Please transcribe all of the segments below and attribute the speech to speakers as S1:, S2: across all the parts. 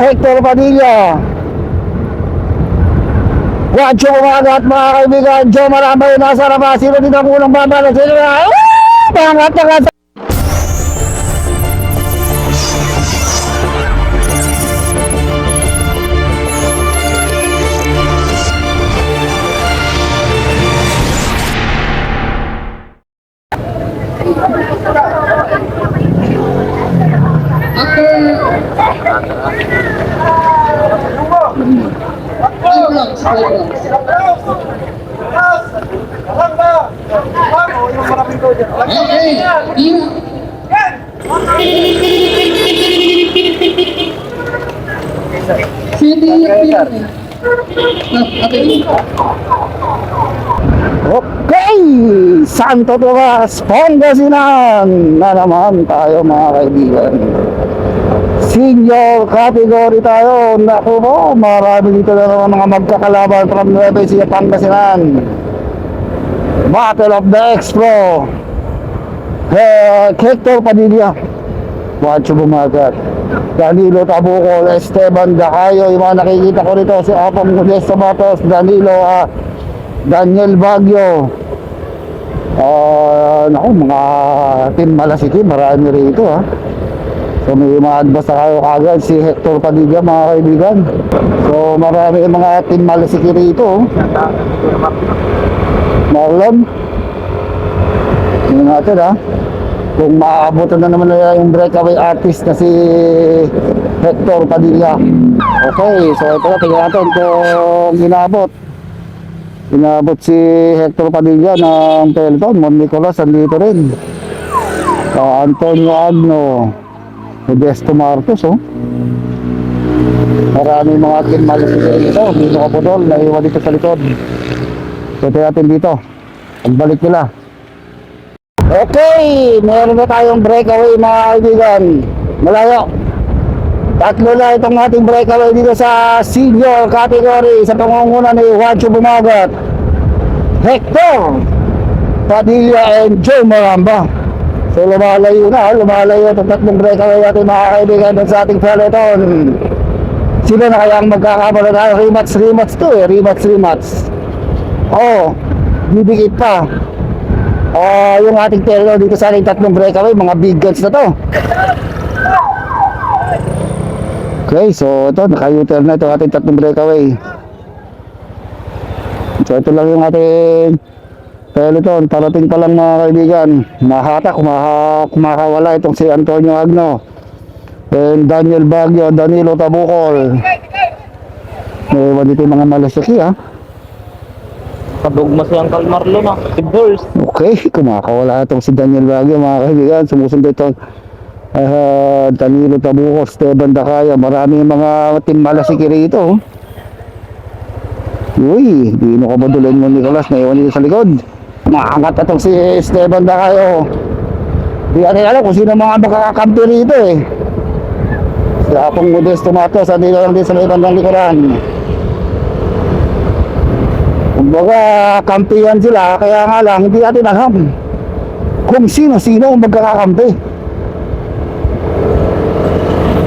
S1: Hector Padilla. Wacho umagat mga kaibigan. Joe Marambay nasa labas. Sino dito ang unang babala? Sino na? Pangat na ka. Okay, Santo Tomas, Pangasinan na naman tayo mga kaibigan. Senior category tayo. Naku po, marami dito na naman mga magkakalaban from Nueva Ecija, Pangasinan. Battle of the X-Pro. Hector Padilla, Wacho Bumagat, Danilo Tabucol, Esteban Dacayo. Yung mga nakikita ko rito, si Apong Modesto Matos, Danilo, Daniel Baguio. Naku, mga team Malasiki, marami rito ha. So may ma-advance na kayo kagad si Hector Padilla mga kaibigan. So marami mga team Malasiki rito. Marlon, yun natin ha, kung maaabutan na naman nila yung breakaway artist na si Hector Padilla. Okay, so ito na, tingnan natin kung inabot si Hector Padilla ng peloton. Mon Nicolas andito rin, Antonio Agno, Modesto Marcos. Marami mga team Malasiki dito. Dito ka po doon, naiwan dito sa likod. So ito natin dito, pagbalik nila. Okay, meron na tayong breakaway mga kaibigan. Malayo. Tatlo na itong ating breakaway dito sa senior category sa pangunguna ni Wacho Bumagat, Hector Padilla and Joe Maramba. So lumalayo itong tatlong breakaway natin mga kaibigan sa ating peloton. Sino na kaya ang magkakamala tayo? Rematch to eh, rematch. Bibigit pa. Yung ating peloton dito sa ating tatlong breakaway, mga big guns na to. Okay, so ito, naka-U-turn na ito ating tatlong breakaway. So ito lang yung ating peloton. Parating pa lang mga kaibigan. Mahatak, kumakawala itong si Antonio Agno and Daniel Baguio, Danilo Tabucol. May dito yung mga Malasiki ha.
S2: Kadugmas yung Kalmarlo na Bulls.
S1: Okay, kumakawala itong si Daniel Baguio mga kaibigan. Sumusunod itong Danilo Tabucol, Esteban Dacayo. Marami mga team Malasiki rito. Uy, Dino Cabadulon mo Nicolas, naiwan dito sa likod. Maangat itong si Esteban Dacayo. Di natin alam kung sino mga makakakampi rito eh. Si Apong Modesto Matos, andito lang din sa may bandang likuran. Kumbaga kampihan sila, kaya nga lang hindi natin alam kung sino-sino ang magkakakampi.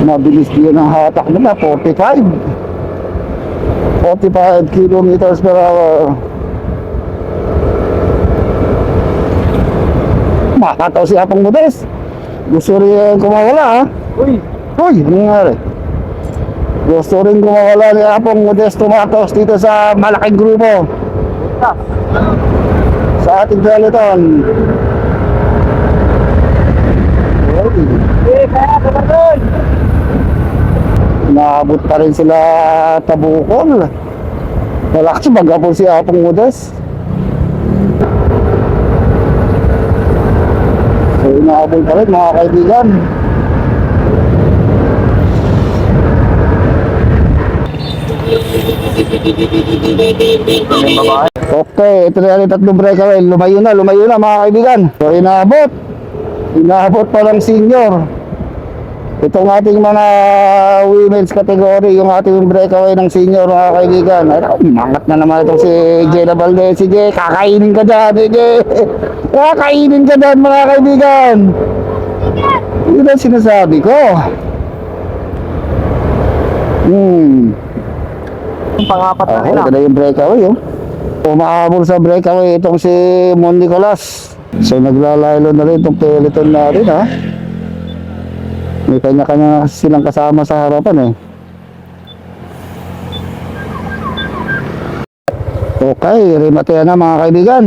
S1: Mabilis din ang hatak nila, 45 kilometers per hour. Makataw si Apong Modes. Gusto rin kumawala ha. Uy, ano nangyari? Gusto rin kumawala ni Apong Modesto Matos dito sa malaking grupo sa ating peloton. Naabot pa rin sila Tabucol. Wala kasi magapon si Apong Modes. So inaabot pa rin mga kaibigan. Okay, ito na yung tatlong breakaway. Lumayo na mga kaibigan. So inabot pa lang senior. Itong ating mga women's category, yung ating breakaway ng senior mga kaibigan. Mangat na naman itong si Jena Valdez. Sige, kakainin ka dyan. Sige, kakainin ka dyan mga kaibigan. Yun ang sinasabi ko.
S2: Yung pangapat na nila.
S1: Ito na yung breakaway, oh. Umahabol sa breakaway itong si Mon Nicolas. So naglalaylo na rin itong peloton natin, ha. May kanya-kanya silang kasama sa harapan, eh. Okay, remate na mga kaibigan.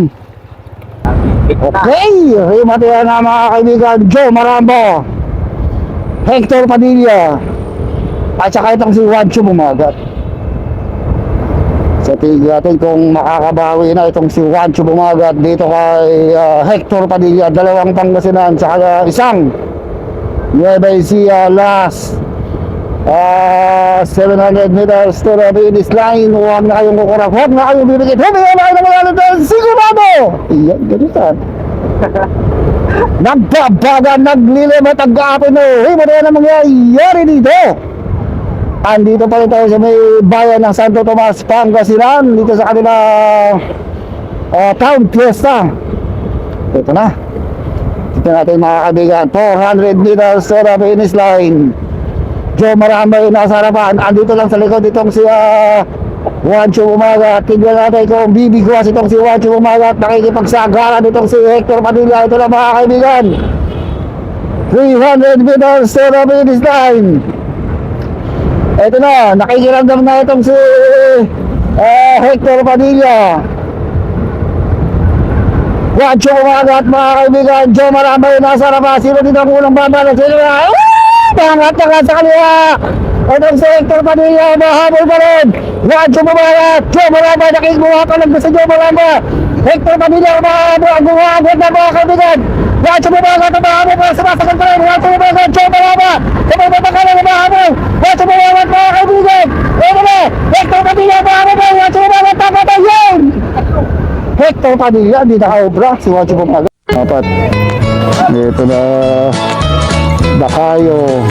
S1: Okay, remate na mga kaibigan. Joe Marambo, Hector Padilla, at saka itong si Juancho Bumagat. Sa tingin natin kung makakabawi na itong si Juancho Bumagat dito kay Hector Padilla. Dalawang Pangasinan, saka isang Nueva Ecija last 700 meters to the finish line. Huwag na kayong kukurap, huwag na kayong bibigit, huwag na kayong magalit dahil sigurado. Iyan, ganito. Nagbabaga, naglilim at nag-aapin na. Hey, ano na mangyayari dito? Andito pa rin tayo sa may bayan ng Santo Tomas, Pangasinan, dito sa kanila town fiesta. Ito na. Ito natin mga kaibigan, 400 meters to the finish line. Joe Marambo yung nasa harapan. Andito lang sa likod itong si Juancho Bumagat. Tignan natin kung bibigwas itong si Juancho Bumagat. Nakikipagsagaran itong si Hector Padilla. Ito lang mga kaibigan, 300 meters to the finish line. Ito na, nakikiramdam na itong si Hector Padilla. Juancho Bumagat mga kaibigan. Joe Marambo yung nasa harapan. Sino dito ang unang babala? Sino na? Pangat na sa kaliwa. Itong si Hector Padilla, mahabol pa rin. Juancho Bumagat, Joe Marambo, nakikbuhapalag na sa Joe Marambo. Hector Padilla, mahabol, ang gumagot na mga kaibigan. Juancho Bumagat, mahabol pa, sumasagal pa rin. Juancho Bumagat, Joe Marambo, kumapapakala na mahabol. Juancho Bumagat, mga kaibigan. Ito na, Hector Padilla, mahabol pa. Juancho Bumagat, tapos yun. Hector Padilla, hindi nakaobra si Juancho Bumagat. Dapat, ito na Dakayo